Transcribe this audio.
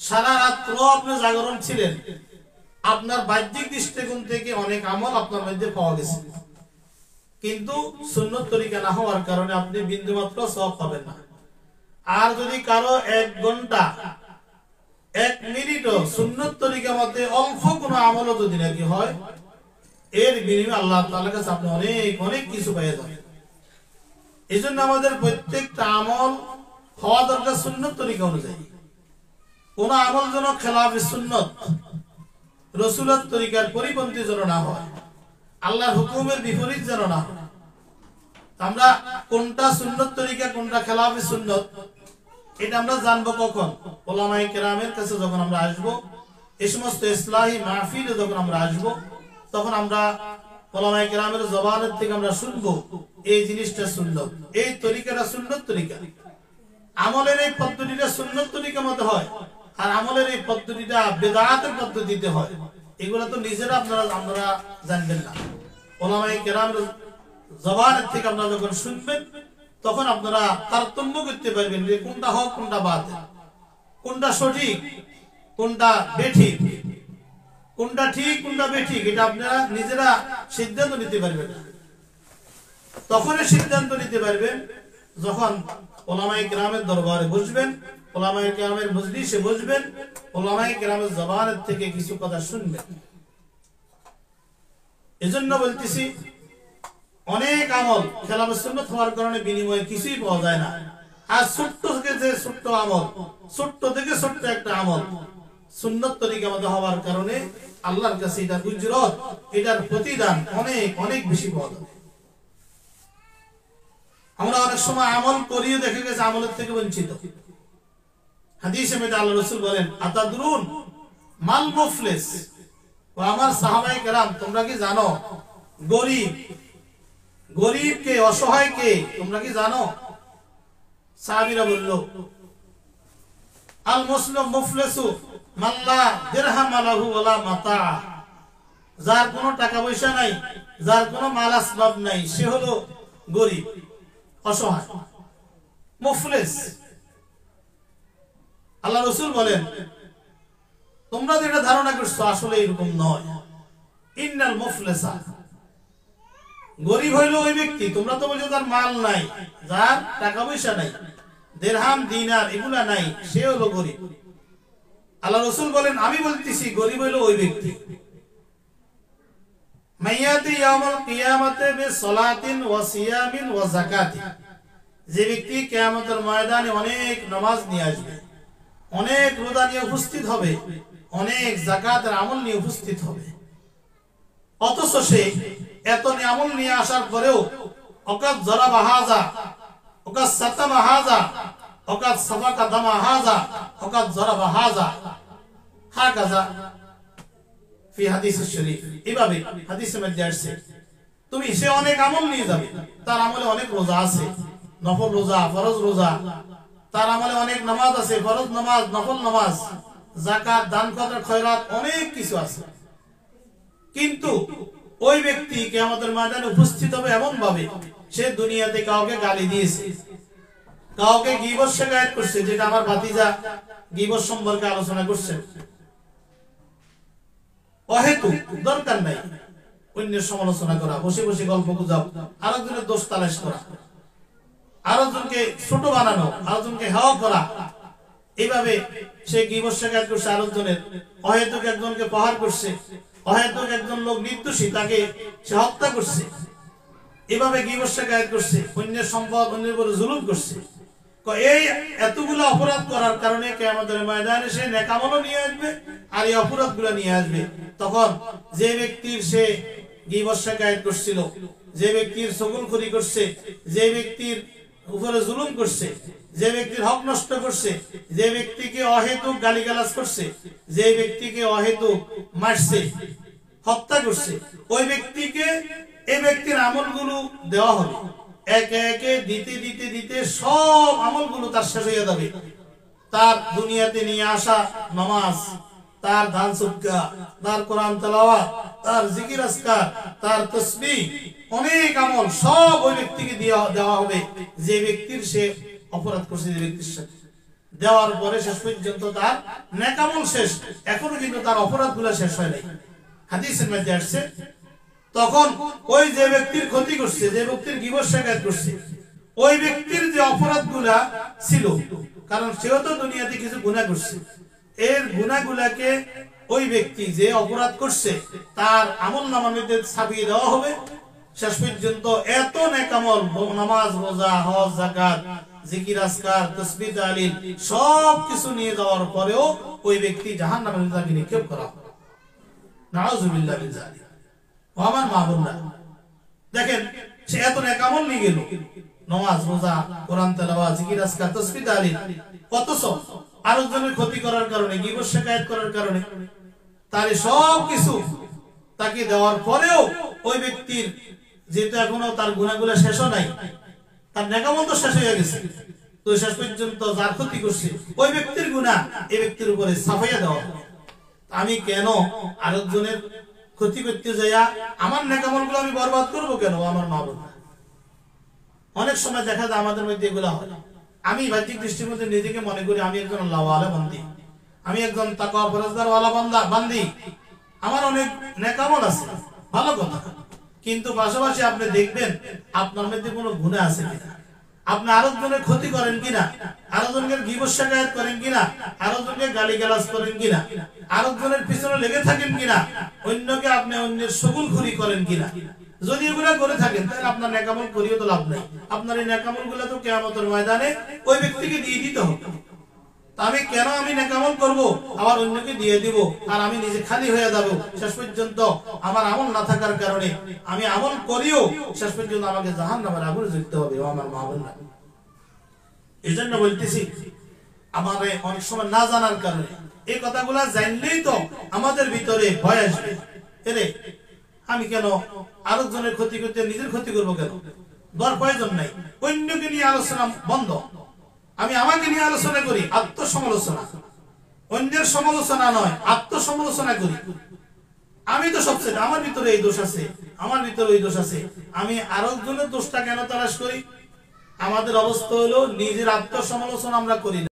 সারা রাত্র আপনি জাগরণ ছিলেন, আপনার বাহ্যিক দৃষ্টিকোণ থেকে অনেক আমল আপনার মধ্যে পাওয়া গেছে, কিন্তু সুন্নত তরিকা না হওয়ার কারণে আপনি বিন্দুমাত্র সওয়াব পাবেন না। আর যদি কারো 1 ঘন্টা 1 মিনিটও সুন্নত তরিকা মতে অল্প কোনো আমলও যদি নাকি হয়, এর বিনিময়ে আল্লাহ তাআলার কাছে আপনি অনেক অনেক কিছু পেয়ে যাবেন। এই জন্য আমাদের প্রত্যেকটা আমল হওয়া দরকার সুন্নত তরিকা অনুযায়ী। কোন আমল যেন খেলাফে সুন্নত, রাসূলের তরিকার পরিপন্থী যেন না হয়, আল্লাহর হুকুমের বিপরীত যেন না হয়। আমরা কোনটা সুন্নত তরিকা কোনটা খেলাফে সুন্নত এটা আমরা জানবো কখন? উলামায়ে কেরামের কাছে যখন আমরা আসবো, এই সমস্ত ইসলাহি মাহফিলে যখন আমরা আসবো, তখন আমরা উলামায়ে কেরামের জবানের থেকে আমরা শুনবো এই জিনিসটা সুন্নত, এই তরিকাটা সুন্নত তরিকা। আমলের এই পদ্ধতিটা সুন্নত তরিকা মতে হয়, আর আমলের এই পদ্ধতিটা বিদআতের পদ্ধতিতে হয়। এগুলা তো নিজেরা আপনারা জানবেন না। উলামায়ে কেরামের জবানের থেকে আপনারা যখন শুনবেন, তখন আপনারা তারতম্য করতে পারবেন যে কোনটা হক কোনটা বাতিল, কোনটা সঠিক কোনটা বেঠিক, কোনটা ঠিক কোনটা বেঠিক, এটা আপনারা নিজেরা সিদ্ধান্ত নিতে পারবেন। তখনই সিদ্ধান্ত নিতে পারবেন যখন উলামায়ে কেরামের দরবারে বসবেন, উলামায়ে কেরামের মজলিসে বসবেন, উলামায়ে কেরামের জবানের থেকে কিছু কথা শুনবেন। এজন্য বলতেছি, অনেক আমল খেলাফে সুন্নাত হওয়ার কারণে বিনিময়ে কিছুই পাওয়া যায় না। আর ছোট্ট থেকে যে ছোট্ট আমল, ছোট্ট থেকে ছোট্ট একটা আমল সুন্নত তরিকা মতে হওয়ার কারণে আল্লাহর কাছে এটার উজরত, এটার প্রতিদান অনেক অনেক বেশি পাওয়া যাবে। আমরা অনেক সময় আমল করিয়ে দেখে গেছে আমলের থেকে বঞ্চিত। হাদিসে মধ্যে আল্লাহ রাসূল বলেন, আতাদরুন মাল মুফলিস? ও আমার সাহাবায়ে কেরাম, তোমরা কি জানো গরীব, গরীব কে, অসহায় কে, তোমরা কি জানো? সাহাবীরা বলল, আল মুসলিম মুফলিসু মান লা দিরহাম লাহু ওয়ালা মাতা। যার কোনো টাকা পয়সা নাই, যার কোনো মাল আসবাব নাই, সে হলো গরীব, অসহায়, মুফলিস। আল্লাহ রাসূল বলেন, তোমরা যেটা ধারণা করছো আসলে এরকম নয়। ইন্নাল মুফলিসা, গরীব হইলো ওই ব্যক্তি, তোমরা তো বলছো তার মাল নাই, যার টাকা পয়সা নাই, দিরহাম দিনার এগুলা নাই, সে হলো গরীব। আল্লাহ রাসূল বলেন, আমি বলতেছি গরীব হইলো ওই ব্যক্তি মাইয়াতি ইয়াউমুল কিয়ামাতে বিসসালাতিন ওয়া সিয়ামিন ওয়া যাকাতিন, যে ব্যক্তি কিয়ামতের ময়দানে অনেক নামাজ নিয়ে আসবে, অনেক রোজা নিয়ে উপস্থিত হবে, অনেক যাকাতের আমল নিয়ে উপস্থিত হবে, অথচ সে এত আমল নিয়ে আসার পরেও ওকাত যারাবা হাযা, ওকাত সাতামা হাযা, ওকাত সাফাকা দামা হাযা, ওকাত যারাবা হাযা, হাকাযা ফি হাদিস শরীফ। এভাবে হাদিসে মধ্যে আসছে, তুমি সে অনেক আমল নিয়ে যাবে, তার আমলে অনেক রোজা আছে, নফল রোজা, ফরজ রোজা, তার আমলে অনেক নামাজ আছে, ফরজ নামাজ, নফল নামাজ, যাকাত, দান খয়রাত, অনেক কিছু আছে। কিন্তু ওই ব্যক্তি কিয়ামতের ময়দানে উপস্থিত হবে এমন ভাবে, সে দুনিয়াতে কাউকে গালি দিয়েছে, কাউকে গীবত শিকায়ত করছে, যেটা আমার ভাতিজা গীবত সম্পর্কে আলোচনা করছে। অহেতু দরকার নাই অন্যের সমালোচনা করা, বসে বসে গল্প গুজব, আরেকজনের দোষ তালাশ করা, আরেকজনকে ছোট বানানো, আরেকজনকে হেয় করা, এইভাবে সে গীবত শিকায়ত করছে আরেকজনের। অহেতুক একজনকে প্রহার করছে, অহেতুক একজন লোক নির্দোষী, তাকে সে হত্যা করছে, এভাবে গীবত শিকায়ত করছে, অন্যের সম্পদ অন্যের উপর জুলুম করছে। এই এতগুলো অপরাধ করার কারণে কিয়ামতের ময়দানে সে নেক আমলও নিয়ে আসবে, আর এই অপরাধগুলো নিয়ে আসবে। তখন যে ব্যক্তির সে গীবত শিকায়ত করছিল, যে ব্যক্তির চগলখড়ি করছে, যে ব্যক্তির উপরে জুলুম করছে, যে ব্যক্তির হক নষ্ট করছে, যে ব্যক্তিকে অহেতুক গালিগালাজ করছে, যে ব্যক্তিকে অহেতুক মারছে, হত্যা করছে, ওই ব্যক্তিকে এই ব্যক্তির আমলগুলো দেওয়া হবে। একে একে দিতে দিতে দিতে সব আমলগুলো তার শেষ হয়ে যাবে। তার দুনিয়াতে নিয়ে আসা নামাজ, তার দান সদকা, তার কোরআন তেলাওয়াত, তার জিকির আজকার, তার তাসবিহ, অনেক আমল সব ওই ব্যক্তিকে দেওয়া হবে যে ব্যক্তির সে অপরাধ করছে, যে ব্যক্তির সাথে। দেওয়ার পরে শেষ পর্যন্ত তার নেক আমল শেষ, এখনো কিন্তু তার অপরাধগুলো শেষ হয় নাই। হাদিসের মধ্যে আসছে তখন ওই যে ব্যক্তির ক্ষতি করছে, যে ব্যক্তির গীবত শিকায়ত করছে, ওই ব্যক্তির যে অপরাধগুলা ছিল, কারণ সেও তো দুনিয়াতে কিছু গুনাহ করছে, এর গুনাহগুলাকে ওই ব্যক্তি যে অপরাধ করছে তার আমলনামার মধ্যে ছাপিয়ে দেওয়া হবে। শেষ পর্যন্ত এত নেক আমল, নামাজ, রোজা, হজ, যাকাত, জিকির, আজকার, তাসবিহ, তাহলিল সব কিছু নিয়ে যাওয়ার পরেও ওই ব্যক্তি জাহান্নামের মধ্যে তাকে নিক্ষেপ করা হবে। নাউযুবিল্লাহ মিন যালিক। ও আমার মা বোনরা, দেখেন সে এত নেক আমল নিয়ে গেল, নামাজ, রোজা, কোরআন তেলাওয়াত, জিকির, আজকার, তাসবিহ, তাহলিল, অথচ আরেকজনের ক্ষতি করার কারণে, গীবত শিকায়ত করার কারণে তার সব কিছু তাকে দেওয়ার পরেও ওই ব্যক্তির যেহেতু এখনো তার গুনাহগুলো শেষ নাই, তার নেক আমল তো শেষ হয়ে গেছে, তো শেষ পর্যন্ত যার ক্ষতি করছে ওই ব্যক্তির গুনাহ এই ব্যক্তির উপরে ছাপাইয়া দেওয়া হবে। আমি কেন আরেকজনের ক্ষতি করতে যাইয়া আমার নেক আমলগুলো আমি বরবাদ করব কেন? আমার মা বোন, অনেক সময় দেখা যায় আমাদের মধ্যে এগুলো হয়। আমি বাহ্যিক দৃষ্টির মধ্যে নিজেকে মনে করি আমি একজন আল্লাহওয়ালা বান্দি, আমি একজন তাকওয়া পরহেজগারওয়ালা বান্দি, আমার অনেক নেক আমল আছে, ভালো কথা, কিন্তু পাশাপাশি আপনি দেখবেন আপনার মধ্যে কোনো গুনাহ আছে কিনা, আপনি আরেকজনের ক্ষতি করেন কিনা, আরেকজনের গীবত শিকায়ত করেন কিনা, আরেকজনকে গালিগালাজ করেন কিনা, আরেকজনের পিছনে লেগে থাকেন কিনা, অন্যকে আপনি অন্যের সগুলখুরি করেন কিনা। যদি এগুলা করে থাকেন তাহলে আপনার নেক আমল করিও তো লাভ নাই, আপনার এই নেক আমলগুলো তো কিয়ামতের ময়দানে ওই ব্যক্তিকে দিয়ে দিতে হবে। আমি কেন আমি নেক আমল করব আবার অন্যকে দিয়ে দিব আর আমি নিজে খালি হয়ে যাব, শেষ পর্যন্ত আমার আমল না থাকার কারণে আমি আমল করিও শেষ পর্যন্ত আমাকে জাহান্নামের আগুনে জ্বলতে হবে। ও আমার মা বোনরা, এইজন্য বলতেছি আমাদের অনেক সময় না জানার কারণে, এই কথাগুলা জানলেই তো আমাদের ভিতরে ভয় আসবে, এরে আমি কেন আরেকজনের ক্ষতি করতে নিজের ক্ষতি করব কেন? দর প্রয়োজন নাই, অন্যকে নিয়ে আলোচনা বন্ধ, আমি আমাকে নিয়ে আলোচনা করি, আত্মসমালোচনা, অন্যের সমালোচনা নয়, আত্মসমালোচনা করি। আমি তো সবচেয়ে, আমার ভিতরে এই দোষ আছে, আমার ভিতরে এই দোষ আছে, আমি আরেকজনের দোষটা কেন তালাশ করি? আমাদের অবস্থা হলো নিজের আত্মসমালোচনা আমরা করি না।